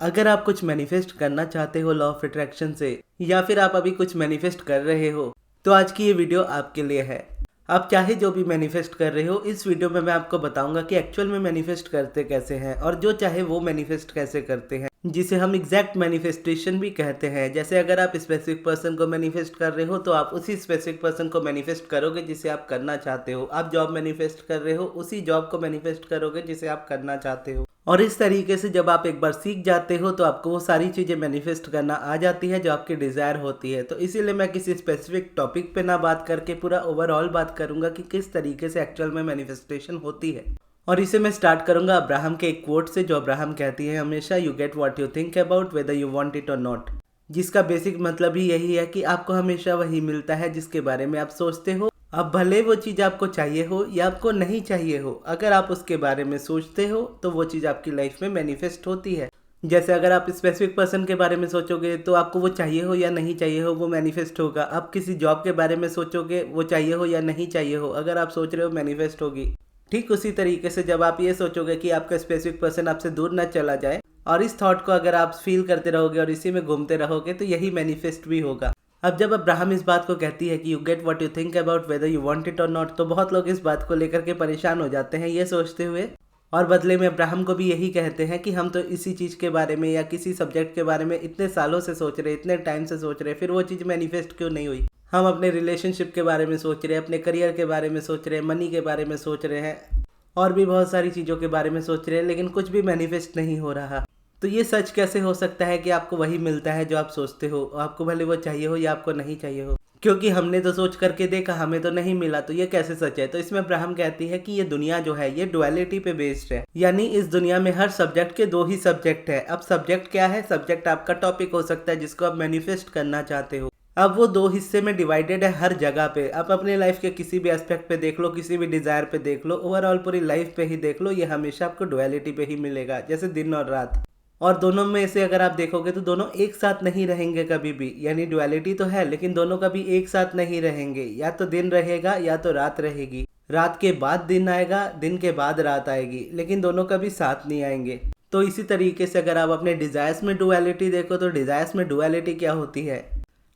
अगर आप कुछ मैनिफेस्ट करना चाहते हो लॉ ऑफ अट्रैक्शन से, या फिर आप अभी कुछ मैनिफेस्ट कर रहे हो, तो आज की ये वीडियो आपके लिए है। आप चाहे जो भी मैनिफेस्ट कर रहे हो, इस वीडियो में मैं आपको बताऊंगा कि एक्चुअल में मैनिफेस्ट करते कैसे हैं, और जो चाहे वो मैनिफेस्ट कैसे करते हैं, जिसे हम एग्जैक्ट मैनिफेस्टेशन भी कहते हैं। जैसे अगर आप स्पेसिफिक पर्सन को मैनिफेस्ट कर रहे हो, तो आप उसी स्पेसिफिक पर्सन को मैनिफेस्ट करोगे जिसे आप करना चाहते हो। आप जॉब मैनिफेस्ट कर रहे हो, उसी जॉब को मैनिफेस्ट करोगे जिसे आप करना चाहते हो। और इस तरीके से जब आप एक बार सीख जाते हो, तो आपको वो सारी चीज़ें मैनिफेस्ट करना आ जाती है जो आपकी डिज़ायर होती है। तो इसीलिए मैं किसी स्पेसिफिक टॉपिक पे ना बात करके पूरा ओवरऑल बात करूंगा कि किस तरीके से एक्चुअल में मैनिफेस्टेशन होती है। और इसे मैं स्टार्ट करूंगा अब्राहम के एक कोट से, जो अब्राहम कहती है हमेशा, you get what you think about whether you want it और नॉट। जिसका बेसिक मतलब ही यही है कि आपको हमेशा वही मिलता है जिसके बारे में आप सोचते हो। अब भले वो चीज़ आपको चाहिए हो या आपको नहीं चाहिए हो, अगर आप उसके बारे में सोचते हो तो वो चीज़ आपकी लाइफ में मैनिफेस्ट होती है। जैसे अगर आप स्पेसिफिक पर्सन के बारे में सोचोगे, तो आपको वो चाहिए हो या नहीं चाहिए हो, वो मैनिफेस्ट होगा। आप किसी जॉब के बारे में सोचोगे, वो चाहिए हो या नहीं चाहिए हो, अगर आप सोच रहे हो मैनिफेस्ट होगी। ठीक उसी तरीके से जब आप ये सोचोगे कि आपका स्पेसिफिक पर्सन आपसे दूर ना चला जाए, और इस थॉट को अगर आप फील करते रहोगे और इसी में घूमते रहोगे, तो यही मैनिफेस्ट भी होगा। अब जब अब्राहम इस बात को कहती है कि you get what you think about whether you want it और नॉट, तो बहुत लोग इस बात को लेकर के परेशान हो जाते हैं ये सोचते हुए, और बदले में अब्राहम को भी यही कहते हैं कि हम तो इसी चीज़ के बारे में या किसी सब्जेक्ट के बारे में इतने सालों से सोच रहे, इतने टाइम से सोच रहे, फिर वो चीज़ मैनिफेस्ट क्यों नहीं हुई। हम अपने रिलेशनशिप के बारे में सोच रहे हैं, अपने करियर के बारे में सोच रहे हैं, मनी के बारे में सोच रहे हैं, और भी बहुत सारी चीज़ों के बारे में सोच रहे हैं, लेकिन कुछ भी मैनिफेस्ट नहीं हो रहा। तो ये सच कैसे हो सकता है कि आपको वही मिलता है जो आप सोचते हो, आपको भले वो चाहिए हो या आपको नहीं चाहिए हो? क्योंकि हमने तो सोच करके देखा, हमें तो नहीं मिला, तो ये कैसे सच है? तो इसमें अब्राहम कहती है कि ये दुनिया जो है ये डुअलिटी पे बेस्ड है, यानी इस दुनिया में हर सब्जेक्ट के दो ही सब्जेक्ट है। अब सब्जेक्ट क्या है? सब्जेक्ट आपका टॉपिक हो सकता है जिसको आप मैनिफेस्ट करना चाहते हो। अब वो दो हिस्से में डिवाइडेड है हर जगह पे। आप अपने लाइफ के किसी भी एस्पेक्ट पे देख लो, किसी भी डिजायर पे देख लो, ओवरऑल पूरी लाइफ पे ही देख लो, ये हमेशा आपको डुअलिटी पे ही मिलेगा, जैसे दिन और रात। और दोनों में से अगर आप देखोगे तो दोनों एक साथ नहीं रहेंगे कभी भी, यानी डुअलिटी तो है लेकिन दोनों कभी एक साथ नहीं रहेंगे। या तो दिन रहेगा या तो रात रहेगी, रात के बाद दिन आएगा, दिन के बाद रात आएगी, लेकिन दोनों कभी साथ नहीं आएंगे। तो इसी तरीके से अगर आप अपने डिजायर्स में डुअलिटी देखो, तो डिजायर्स में डुअलिटी क्या होती है?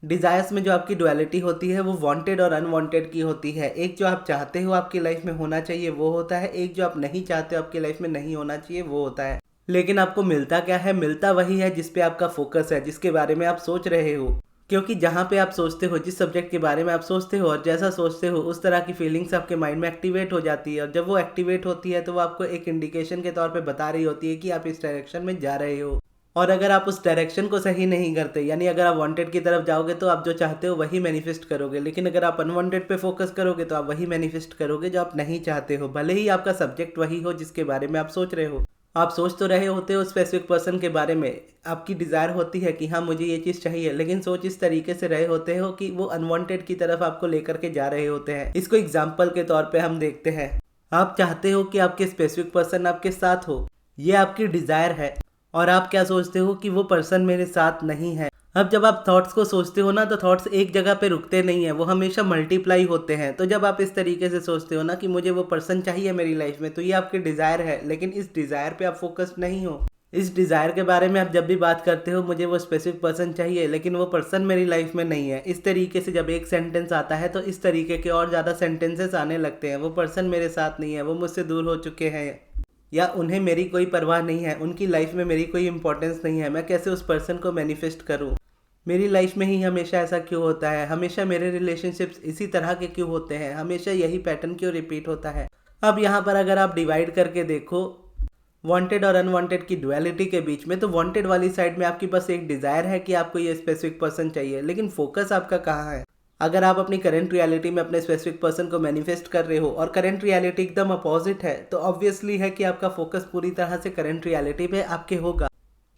डिजायर्स में जो आपकी डुअलिटी होती है वो वांटेड और अनवांटेड की होती है। एक जो आप चाहते हो आपकी लाइफ में होना चाहिए वो होता है, एक जो आप नहीं चाहते हो आपकी लाइफ में नहीं होना चाहिए वो होता है। लेकिन आपको मिलता क्या है? मिलता वही है जिस पे आपका फोकस है, जिसके बारे में आप सोच रहे हो। क्योंकि जहाँ पे आप सोचते हो, जिस सब्जेक्ट के बारे में आप सोचते हो और जैसा सोचते हो, उस तरह की फीलिंग्स आपके माइंड में एक्टिवेट हो जाती है। और जब वो एक्टिवेट होती है तो वो आपको एक इंडिकेशन के तौर पे बता रही होती है कि आप इस डायरेक्शन में जा रहे हो। और अगर आप उस डायरेक्शन को सही नहीं करते, यानी अगर आप वांटेड की तरफ जाओगे, तो आप जो चाहते हो वही मैनिफेस्ट करोगे। लेकिन अगर आप अनवांटेड पे फोकस करोगे तो आप वही मैनिफेस्ट करोगे जो आप नहीं चाहते हो, भले ही आपका सब्जेक्ट वही हो जिसके बारे में आप सोच रहे हो। आप सोच तो रहे होते हो स्पेसिफिक पर्सन के बारे में, आपकी डिज़ायर होती है कि हाँ मुझे ये चीज़ चाहिए, लेकिन सोच इस तरीके से रहे होते हो कि वो अनवांटेड की तरफ आपको लेकर के जा रहे होते हैं। इसको एग्जाम्पल के तौर पे हम देखते हैं। आप चाहते हो कि आपके स्पेसिफिक पर्सन आपके साथ हो, ये आपकी डिज़ायर है, और आप क्या सोचते हो कि वो पर्सन मेरे साथ नहीं है। अब जब आप थॉट्स को सोचते हो ना, तो थॉट्स एक जगह पे रुकते नहीं है, वो हमेशा मल्टीप्लाई होते हैं। तो जब आप इस तरीके से सोचते हो ना कि मुझे वो पर्सन चाहिए मेरी लाइफ में, तो ये आपकी डिज़ायर है, लेकिन इस डिज़ायर पे आप फोकस्ड नहीं हो। इस डिज़ायर के बारे में आप जब भी बात करते हो, मुझे वो स्पेसिफिक पर्सन चाहिए लेकिन वो पर्सन मेरी लाइफ में नहीं है, इस तरीके से जब एक सेंटेंस आता है तो इस तरीके के और ज़्यादा सेंटेंसेस आने लगते हैं। वो पर्सन मेरे साथ नहीं है, वो मुझसे दूर हो चुके हैं, या उन्हें मेरी कोई परवाह नहीं है, उनकी लाइफ में मेरी कोई इंपॉर्टेंस नहीं है, मैं कैसे उस पर्सन को मैनिफेस्ट करूं? मेरी लाइफ में ही हमेशा ऐसा क्यों होता है? हमेशा मेरे रिलेशनशिप्स इसी तरह के क्यों होते हैं? हमेशा यही पैटर्न क्यों रिपीट होता है? अब यहाँ पर अगर आप डिवाइड करके देखो वांटेड और अनवांटेड की डुअलिटी के बीच में, तो वांटेड वाली साइड में आपकी बस एक डिज़ायर है कि आपको ये स्पेसिफिक पर्सन चाहिए, लेकिन फोकस आपका कहाँ है? अगर आप अपनी करंट रियलिटी में अपने स्पेसिफिक पर्सन को मैनिफेस्ट कर रहे हो और करंट रियलिटी एकदम अपोजिट है, तो ऑब्वियसली है कि आपका फोकस पूरी तरह से करंट रियलिटी पे आपके होगा।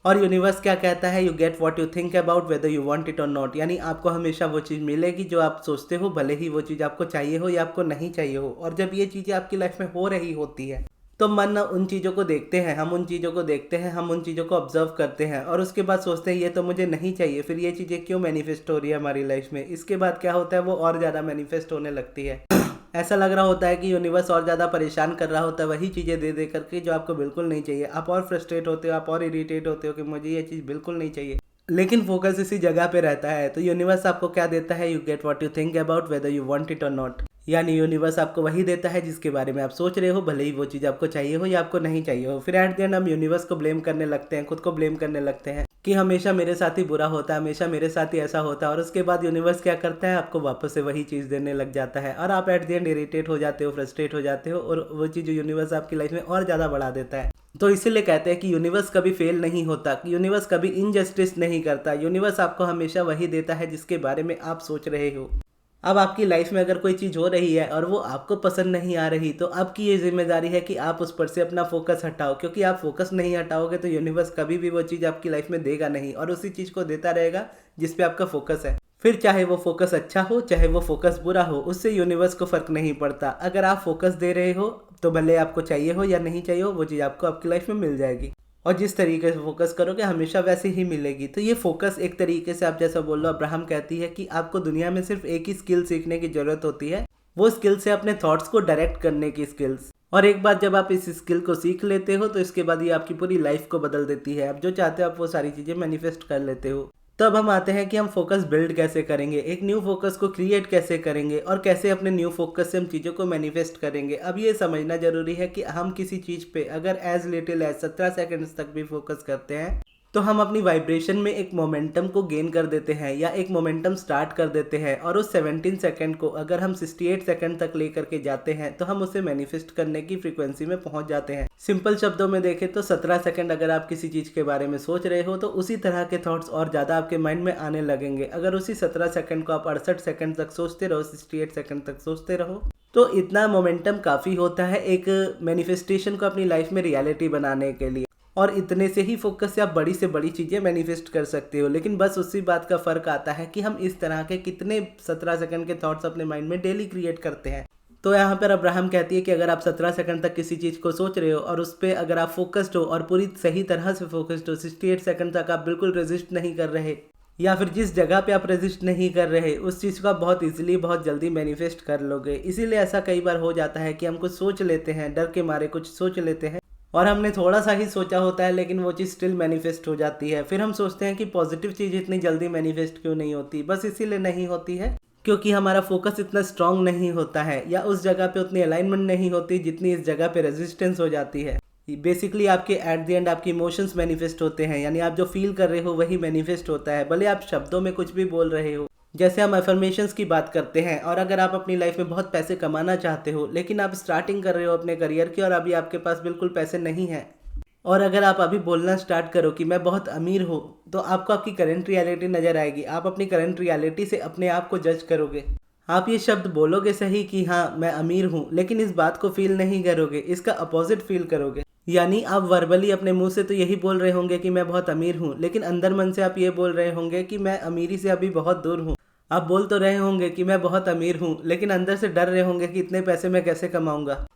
और यूनिवर्स क्या कहता है? You get what you think about whether you want it और नॉट, यानी आपको हमेशा वो चीज़ मिलेगी जो आप सोचते हो, भले ही वो चीज़ आपको चाहिए हो या आपको नहीं चाहिए हो। और जब ये चीज़ें आपकी लाइफ में हो रही होती है, तो मन उन चीज़ों को देखते हैं, हम उन चीज़ों को देखते हैं, हम उन चीज़ों को ऑब्जर्व करते हैं, और उसके बाद सोचते हैं ये तो मुझे नहीं चाहिए, फिर ये चीज़ें क्यों मैनिफेस्ट हो रही है हमारी लाइफ में? इसके बाद क्या होता है? वो और ज़्यादा मैनिफेस्ट होने लगती है। ऐसा लग रहा होता है कि यूनिवर्स और ज़्यादा परेशान कर रहा होता है वही चीज़ें दे दे करके जो आपको बिल्कुल नहीं चाहिए। आप और फ्रस्ट्रेट होते हो, आप और इरिटेट होते हो कि मुझे ये चीज़ बिल्कुल नहीं चाहिए, लेकिन फोकस इसी जगह पे रहता है। तो यूनिवर्स आपको क्या देता है? You get what you think about whether you want it और नॉट। यानी यूनिवर्स आपको वही देता है जिसके बारे में आप सोच रहे हो, भले ही वो चीज़ आपको चाहिए हो या आपको नहीं चाहिए हो। फिर एट द एंड हम यूनिवर्स को ब्लेम करने लगते हैं, खुद को ब्लेम करने लगते हैं कि हमेशा मेरे साथ ही बुरा होता है, हमेशा मेरे साथ ही ऐसा होता है। और उसके बाद यूनिवर्स क्या करता है? आपको वापस से वही चीज़ देने लग जाता है और आप एट द एंड इरिटेट हो जाते हो, फ्रस्ट्रेट हो जाते हो और वो चीज़ यूनिवर्स आपकी लाइफ में और ज़्यादा बढ़ा देता है। तो इसीलिए कहते हैं कि यूनिवर्स कभी फेल नहीं होता, कि यूनिवर्स कभी इनजस्टिस नहीं करता। यूनिवर्स आपको हमेशा वही देता है जिसके बारे में आप सोच रहे हो। अब आपकी लाइफ में अगर कोई चीज़ हो रही है और वो आपको पसंद नहीं आ रही, तो आपकी ये जिम्मेदारी है कि आप उस पर से अपना फोकस हटाओ, क्योंकि आप फोकस नहीं हटाओगे तो यूनिवर्स कभी भी वो चीज़ आपकी लाइफ में देगा नहीं और उसी चीज़ को देता रहेगा जिस पे आपका फोकस है। फिर चाहे वो फोकस अच्छा हो चाहे वो फोकस बुरा हो, उससे यूनिवर्स को फ़र्क नहीं पड़ता। अगर आप फोकस दे रहे हो तो भले आपको चाहिए हो या नहीं चाहिए हो, वो चीज़ आपको आपकी लाइफ में मिल जाएगी और जिस तरीके से फोकस करोगे हमेशा वैसे ही मिलेगी। तो ये फोकस एक तरीके से आप जैसा बोल लो, अब्राहम कहती है कि आपको दुनिया में सिर्फ एक ही स्किल सीखने की जरूरत होती है, वो स्किल से अपने थॉट्स को डायरेक्ट करने की स्किल्स। और एक बार जब आप इस स्किल को सीख लेते हो तो इसके बाद ये आपकी पूरी लाइफ को बदल देती है। आप जो चाहते हो आप वो सारी चीज़ें मैनिफेस्ट कर लेते हो। तो अब हम आते हैं कि हम फोकस बिल्ड कैसे करेंगे, एक न्यू फोकस को क्रिएट कैसे करेंगे और कैसे अपने न्यू फोकस से हम चीज़ों को मैनिफेस्ट करेंगे। अब ये समझना जरूरी है कि हम किसी चीज़ पे अगर एज लिटिल एज 17 सेकंड्स तक भी फोकस करते हैं तो हम अपनी वाइब्रेशन में एक मोमेंटम को गेन कर देते हैं या एक मोमेंटम स्टार्ट कर देते हैं और उस 17 सेकंड को अगर हम 68 सेकंड तक लेकर के जाते हैं तो हम उसे मैनिफेस्ट करने की फ्रीक्वेंसी में पहुंच जाते हैं। सिंपल शब्दों में देखें तो 17 सेकंड अगर आप किसी चीज़ के बारे में सोच रहे हो तो उसी तरह के थॉट्स और ज़्यादा आपके माइंड में आने लगेंगे। अगर उसी 17 सेकंड को आप 68 सेकंड तक सोचते रहो, 68 सेकंड तक सोचते रहो, तो इतना मोमेंटम काफ़ी होता है एक मैनिफेस्टेशन को अपनी लाइफ में रियलिटी बनाने के लिए। और इतने से ही फोकस से आप बड़ी से बड़ी चीज़ें मैनिफेस्ट कर सकते हो। लेकिन बस उसी बात का फ़र्क आता है कि हम इस तरह के कितने 17 सेकंड के थॉट्स अपने माइंड में डेली क्रिएट करते हैं। तो यहाँ पर अब्राहम कहती है कि अगर आप 17 सेकंड तक किसी चीज़ को सोच रहे हो और उस पर अगर आप फोकस्ड हो और पूरी सही तरह से फोकस्ड हो, 68 सेकंड तक आप बिल्कुल रेजिस्ट नहीं कर रहे या फिर जिस जगह पे आप रेजिस्ट नहीं कर रहे उस चीज़ को आप बहुत इजीली बहुत जल्दी मैनिफेस्ट कर लोगे। इसीलिए ऐसा कई बार हो जाता है कि हम कुछ सोच लेते हैं, डर के मारे कुछ सोच लेते हैं और हमने थोड़ा सा ही सोचा होता है लेकिन वो चीज़ स्टिल मैनिफेस्ट हो जाती है। फिर हम सोचते हैं कि पॉजिटिव चीज़ इतनी जल्दी मैनिफेस्ट क्यों नहीं होती। बस इसीलिए नहीं होती है क्योंकि हमारा फोकस इतना स्ट्रांग नहीं होता है या उस जगह पे उतनी अलाइनमेंट नहीं होती जितनी इस जगह पे रेजिस्टेंस हो जाती है। बेसिकली आपके एट द एंड आपके इमोशंस मैनिफेस्ट होते हैं, यानी आप जो फील कर रहे हो वही मैनिफेस्ट होता है, भले आप शब्दों में कुछ भी बोल रहे हो। जैसे हम अफर्मेशंस की बात करते हैं और अगर आप अपनी लाइफ में बहुत पैसे कमाना चाहते हो लेकिन आप स्टार्टिंग कर रहे हो अपने करियर की और अभी आपके पास बिल्कुल पैसे नहीं हैं और अगर आप अभी बोलना स्टार्ट करो कि मैं बहुत अमीर हूँ तो आपको आपकी करंट रियलिटी नज़र आएगी। आप अपनी करंट रियलिटी से अपने आप को जज करोगे। आप ये शब्द बोलोगे सही कि हाँ मैं अमीर हूँ, लेकिन इस बात को फील नहीं करोगे, इसका अपोजिट फील करोगे। यानी आप वर्बली अपने मुंह से तो यही बोल रहे होंगे कि मैं बहुत अमीर हूँ, लेकिन अंदर मन से आप ये बोल रहे होंगे कि मैं अमीरी से अभी बहुत दूर हूँ। आप बोल तो रहे होंगे कि मैं बहुत अमीर हूँ लेकिन अंदर से डर रहे होंगे कि इतने पैसे मैं कैसे कमाऊंगा।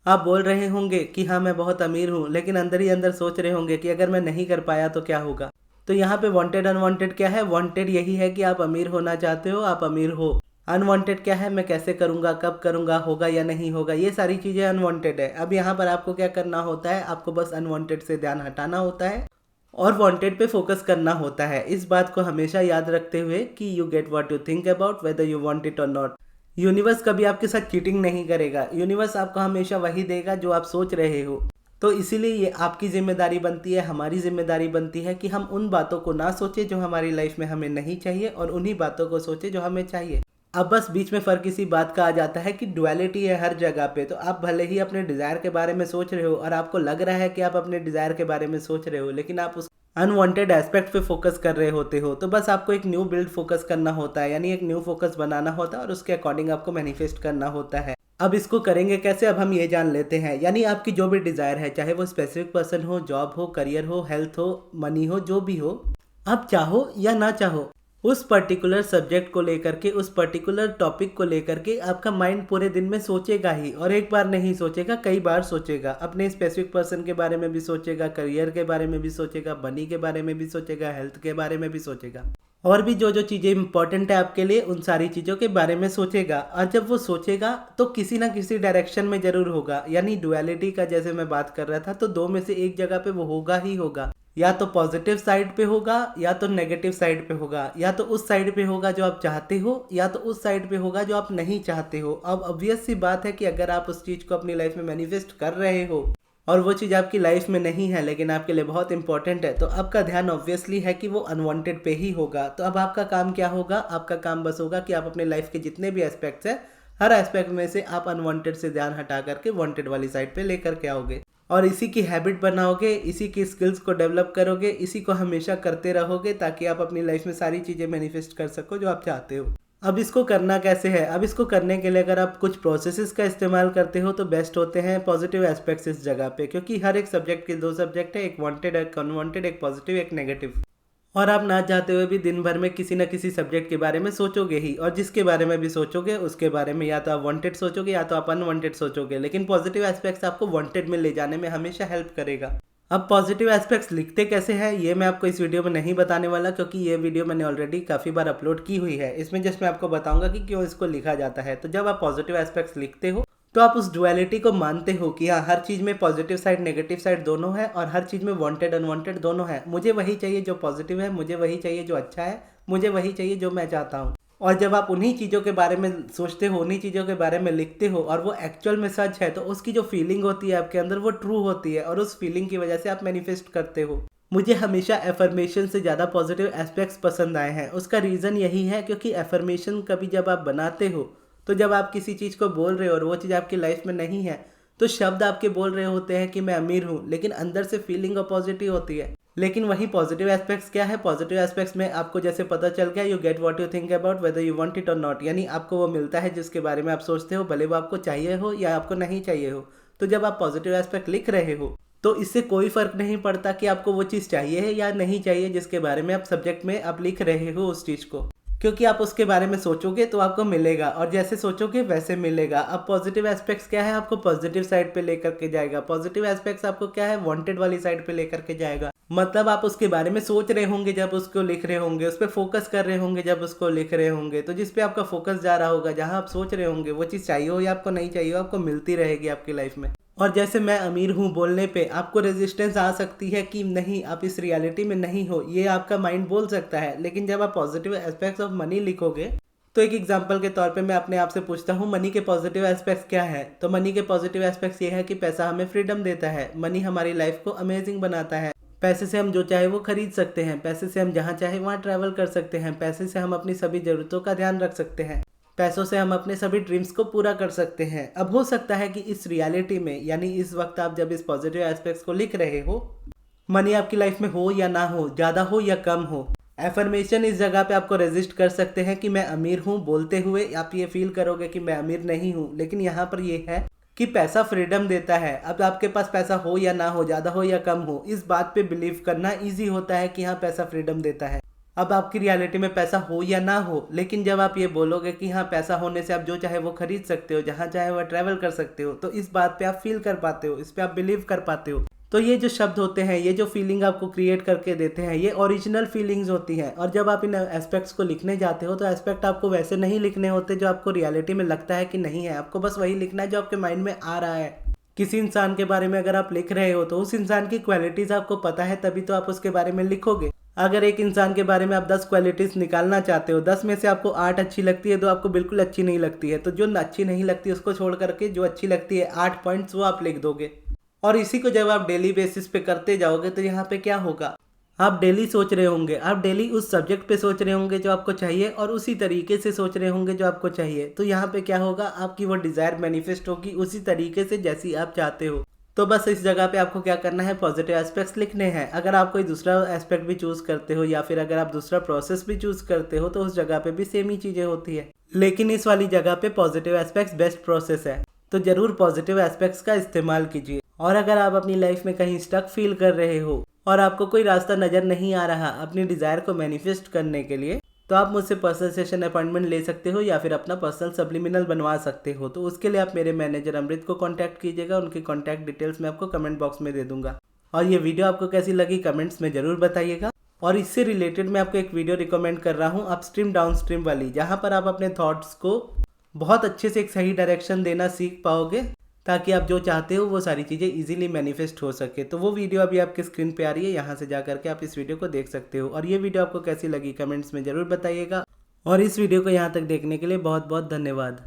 आप बोल रहे होंगे कि हाँ मैं बहुत अमीर हूँ लेकिन अंदर ही अंदर सोच रहे होंगे कि अगर मैं नहीं कर पाया तो क्या होगा। तो यहाँ पे वांटेड अनवांटेड क्या है? वांटेड यही है कि आप अमीर होना चाहते हो, आप अमीर हो। अनवांटेड क्या है? मैं कैसे करूँगा, कब करूँगा, होगा या नहीं होगा, ये सारी चीज़ें अनवांटेड है। अब यहाँ पर आपको क्या करना होता है? आपको बस अनवांटेड से ध्यान हटाना होता है और वांटेड पे फोकस करना होता है। इस बात को हमेशा याद रखते हुए कि you get what you think about whether you want it और नॉट। यूनिवर्स कभी आपके साथ चीटिंग नहीं करेगा। यूनिवर्स आपको हमेशा वही देगा जो आप सोच रहे हो। तो इसीलिए ये आपकी जिम्मेदारी बनती है, हमारी जिम्मेदारी बनती है कि हम उन बातों को ना सोचें जो हमारी लाइफ में हमें नहीं चाहिए और उन्हीं बातों को सोचें जो हमें चाहिए। अब बस बीच में फ़र्क इसी बात का आ जाता है कि डुअलिटी है हर जगह पे। तो आप भले ही अपने डिज़ायर के बारे में सोच रहे हो और आपको लग रहा है कि आप अपने डिज़ायर के बारे में सोच रहे हो, लेकिन आप उस अनवांटेड एस्पेक्ट पे फोकस कर रहे होते हो। तो बस आपको एक न्यू बिल्ड फोकस करना होता है, यानी एक न्यू फोकस बनाना होता है और उसके अकॉर्डिंग आपको मैनिफेस्ट करना होता है। अब इसको करेंगे कैसे? अब हम ये जान लेते हैं। यानी आपकी जो भी डिज़ायर है, चाहे वो स्पेसिफिक पर्सन हो, जॉब हो, करियर हो, हेल्थ हो, मनी हो, जो भी हो, आप चाहो या ना चाहो उस पर्टिकुलर सब्जेक्ट को लेकर के, उस पर्टिकुलर टॉपिक को लेकर के आपका माइंड पूरे दिन में सोचेगा ही। और एक बार नहीं सोचेगा, कई बार सोचेगा। अपने स्पेसिफिक पर्सन के बारे में भी सोचेगा, करियर के बारे में भी सोचेगा, मनी के बारे में भी सोचेगा, हेल्थ के बारे में भी सोचेगा। और भी जो जो चीज़ें इंपॉर्टेंट है आपके लिए उन सारी चीज़ों के बारे में सोचेगा। और जब वो सोचेगा तो किसी ना किसी डायरेक्शन में जरूर होगा, यानी डुअलिटी का जैसे मैं बात कर रहा था, तो दो में से एक जगह पे वो होगा ही होगा। या तो पॉजिटिव साइड पे होगा या तो नेगेटिव साइड पे होगा, या तो उस साइड पे होगा जो आप चाहते हो या तो उस साइड पे होगा जो आप नहीं चाहते हो। अब ऑब्वियस सी बात है कि अगर आप उस चीज़ को अपनी लाइफ में मैनिफेस्ट कर रहे हो और वो चीज़ आपकी लाइफ में नहीं है लेकिन आपके लिए बहुत इंपॉर्टेंट है, तो आपका ध्यान ऑब्वियसली है कि वो अनवांटेड पे ही होगा। तो अब आपका काम क्या होगा? आपका काम बस होगा कि आप अपने लाइफ के जितने भी एस्पेक्ट्स हैं, हर एस्पेक्ट में से आप अनवांटेड से ध्यान हटा करके वांटेड वाली साइड पे लेकर के आओगे और इसी की हैबिट बनाओगे, इसी की स्किल्स को डेवलप करोगे, इसी को हमेशा करते रहोगे ताकि आप अपनी लाइफ में सारी चीज़ें मैनिफेस्ट कर सको जो आप चाहते हो। अब इसको करना कैसे है? अब इसको करने के लिए अगर आप कुछ प्रोसेसेस का इस्तेमाल करते हो तो बेस्ट होते हैं पॉजिटिव एस्पेक्ट्स इस जगह पे, क्योंकि हर एक सब्जेक्ट के दो सब्जेक्ट है, एक वांटेड एक अनवांटेड, एक पॉजिटिव एक नेगेटिव। और आप ना चाहते हुए भी दिन भर में किसी न किसी सब्जेक्ट के बारे में सोचोगे ही, और जिसके बारे में भी सोचोगे उसके बारे में या तो आप वांटेड सोचोगे या तो आप अनवांटेड सोचोगे, लेकिन पॉजिटिव एस्पेक्ट्स आपको वांटेड में ले जाने में हमेशा हेल्प करेगा। अब पॉजिटिव एस्पेक्ट्स लिखते कैसे हैं ये मैं आपको इस वीडियो में नहीं बताने वाला, क्योंकि ये वीडियो मैंने ऑलरेडी काफ़ी बार अपलोड की हुई है। इसमें जस्ट मैं आपको बताऊंगा कि क्यों इसको लिखा जाता है। तो जब आप पॉजिटिव एस्पेक्ट्स लिखते हो तो आप उस डुअलिटी को मानते हो कि हाँ, हर चीज़ में पॉजिटिव साइड नेगेटिव साइड दोनों है और हर चीज़ में वांटेड अनवांटेड दोनों है। मुझे वही चाहिए जो पॉजिटिव है, मुझे वही चाहिए जो अच्छा है, मुझे वही चाहिए जो मैं चाहता हूँ। और जब आप उन्हीं चीज़ों के बारे में सोचते हो, उन्हीं चीज़ों के बारे में लिखते हो और वो एक्चुअल में सच है, तो उसकी जो फीलिंग होती है आपके अंदर वो ट्रू होती है और उस फीलिंग की वजह से आप मैनिफेस्ट करते हो। मुझे हमेशा एफर्मेशन से ज़्यादा पॉजिटिव एस्पेक्ट्स पसंद आए हैं। उसका रीज़न यही है क्योंकि एफर्मेशन कभी जब आप बनाते हो तो जब आप किसी चीज़ को बोल रहे हो और वो चीज़ आपकी लाइफ में नहीं है, तो शब्द आपके बोल रहे होते हैं कि मैं अमीर हूँ, लेकिन अंदर से फीलिंग पॉजिटिव होती है। लेकिन वही पॉजिटिव एस्पेक्ट्स क्या है? पॉजिटिव एस्पेक्ट्स में आपको जैसे पता चल गया, you get what you think about whether you want it और नॉट, यानी आपको वो मिलता है जिसके बारे में आप सोचते हो, भले वो आपको चाहिए हो या आपको नहीं चाहिए हो। तो जब आप पॉजिटिव एस्पेक्ट लिख रहे हो तो इससे कोई फर्क नहीं पड़ता कि आपको वो चीज़ चाहिए है या नहीं चाहिए जिसके बारे में आप सब्जेक्ट में आप लिख रहे हो उस चीज़ को, क्योंकि आप उसके बारे में सोचोगे तो आपको मिलेगा और जैसे सोचोगे वैसे मिलेगा। अब पॉजिटिव एस्पेक्ट्स क्या है? आपको पॉजिटिव साइड पे लेकर के जाएगा। पॉजिटिव एस्पेक्ट्स आपको क्या है? वांटेड वाली साइड पे लेकर के जाएगा। मतलब आप उसके बारे में सोच रहे होंगे जब उसको लिख रहे होंगे, उस पर फोकस कर रहे होंगे जब उसको लिख रहे होंगे, तो जिस पे आपका फोकस जा रहा होगा, जहाँ आप सोच रहे होंगे, वो चीज़ चाहिए हो या आपको नहीं चाहिए हो, आपको मिलती रहेगी आपकी लाइफ में। और जैसे मैं अमीर हूँ बोलने पे आपको रेजिस्टेंस आ सकती है कि नहीं, आप इस रियलिटी में नहीं हो, ये आपका माइंड बोल सकता है। लेकिन जब आप पॉजिटिव एस्पेक्ट्स ऑफ मनी लिखोगे तो एक एग्जांपल के तौर पे मैं अपने आप से पूछता हूँ, मनी के पॉजिटिव एस्पेक्ट्स क्या है? तो मनी के पॉजिटिव एस्पेक्ट्स ये है कि पैसा हमें फ्रीडम देता है, मनी हमारी लाइफ को अमेजिंग बनाता है। पैसे से हम जो चाहे वो खरीद सकते हैं, पैसे से हम जहाँ चाहे वहाँ ट्रैवल कर सकते हैं, पैसे से हम अपनी सभी ज़रूरतों का ध्यान रख सकते हैं, पैसों से हम अपने सभी ड्रीम्स को पूरा कर सकते हैं। अब हो सकता है कि इस रियलिटी में, यानी इस वक्त आप जब इस पॉजिटिव एस्पेक्ट्स को लिख रहे हो, मनी आपकी लाइफ में हो या ना हो, ज़्यादा हो या कम हो, एफर्मेशन इस जगह पे आपको रेजिस्ट कर सकते हैं कि मैं अमीर हूँ बोलते हुए आप ये फील करोगे कि मैं अमीर नहीं हूँ। लेकिन यहाँ पर ये है कि पैसा फ्रीडम देता है। अब आपके पास पैसा हो या ना हो, ज़्यादा हो या कम हो, इस बात पे बिलीव करना ईजी होता है कि हाँ, पैसा फ्रीडम देता है। अब आपकी रियलिटी में पैसा हो या ना हो, लेकिन जब आप ये बोलोगे कि हाँ, पैसा होने से आप जो चाहे वो खरीद सकते हो, जहाँ चाहे वो ट्रैवल कर सकते हो, तो इस बात पे आप फील कर पाते हो, इस पे आप बिलीव कर पाते हो। तो ये जो शब्द होते हैं, ये जो फीलिंग आपको क्रिएट करके देते हैं, ये ओरिजिनल फीलिंग्स होती हैं। और जब आप इन एस्पेक्ट्स को लिखने जाते हो तो एस्पेक्ट आपको वैसे नहीं लिखने होते जो आपको रियलिटी में लगता है कि नहीं है, आपको बस वही लिखना है जो आपके माइंड में आ रहा है। किसी इंसान के बारे में अगर आप लिख रहे हो तो उस इंसान की क्वालिटीज़ आपको पता है, तभी तो आप उसके बारे में लिखोगे। अगर एक इंसान के बारे में आप 10 क्वालिटीज़ निकालना चाहते हो, 10 में से आपको 8 अच्छी लगती है, तो आपको बिल्कुल अच्छी नहीं लगती है, तो जो अच्छी नहीं लगती उसको छोड़ करके जो अच्छी लगती है 8 पॉइंट्स वो आप लिख दोगे। और इसी को जब आप डेली बेसिस पे करते जाओगे तो यहाँ पे क्या होगा, आप डेली सोच रहे होंगे, आप डेली उस सब्जेक्ट पे सोच रहे होंगे जो आपको चाहिए और उसी तरीके से सोच रहे होंगे जो आपको चाहिए। तो यहाँ पे क्या होगा, आपकी वो डिज़ायर मैनिफेस्ट होगी उसी तरीके से जैसी आप चाहते हो। तो बस इस जगह पे आपको क्या करना है, पॉजिटिव एस्पेक्ट्स लिखने हैं। अगर आप कोई दूसरा एस्पेक्ट भी चूज़ करते हो या फिर अगर आप दूसरा प्रोसेस भी चूज़ करते हो तो उस जगह पे भी सेम ही चीज़ें होती है, लेकिन इस वाली जगह पे पॉजिटिव एस्पेक्ट्स बेस्ट प्रोसेस है। तो ज़रूर पॉजिटिव एस्पेक्ट्स का इस्तेमाल कीजिए। और अगर आप अपनी लाइफ में कहीं स्टक फील कर रहे हो और आपको कोई रास्ता नज़र नहीं आ रहा अपनी डिज़ायर को मैनिफेस्ट करने के लिए, तो आप मुझसे पर्सनल सेशन अपॉइंटमेंट ले सकते हो या फिर अपना पर्सनल सब्लिमिनल बनवा सकते हो। तो उसके लिए आप मेरे मैनेजर अमृत को कांटेक्ट कीजिएगा, उनकी कांटेक्ट डिटेल्स मैं आपको कमेंट बॉक्स में दे दूंगा। और ये वीडियो आपको कैसी लगी कमेंट्स में ज़रूर बताइएगा। और इससे रिलेटेड मैं आपको एक वीडियो रिकमेंड कर रहा हूँ अपस्ट्रीम डाउनस्ट्रीम वाली, जहाँ पर आप अपने थॉट्स को बहुत अच्छे से एक सही डायरेक्शन देना सीख पाओगे, ताकि आप जो चाहते हो वो सारी चीज़ें इजीली मैनिफेस्ट हो सके। तो वो वीडियो अभी आपके स्क्रीन पे आ रही है, यहाँ से जा करके आप इस वीडियो को देख सकते हो। और ये वीडियो आपको कैसी लगी कमेंट्स में ज़रूर बताइएगा, और इस वीडियो को यहाँ तक देखने के लिए बहुत बहुत धन्यवाद।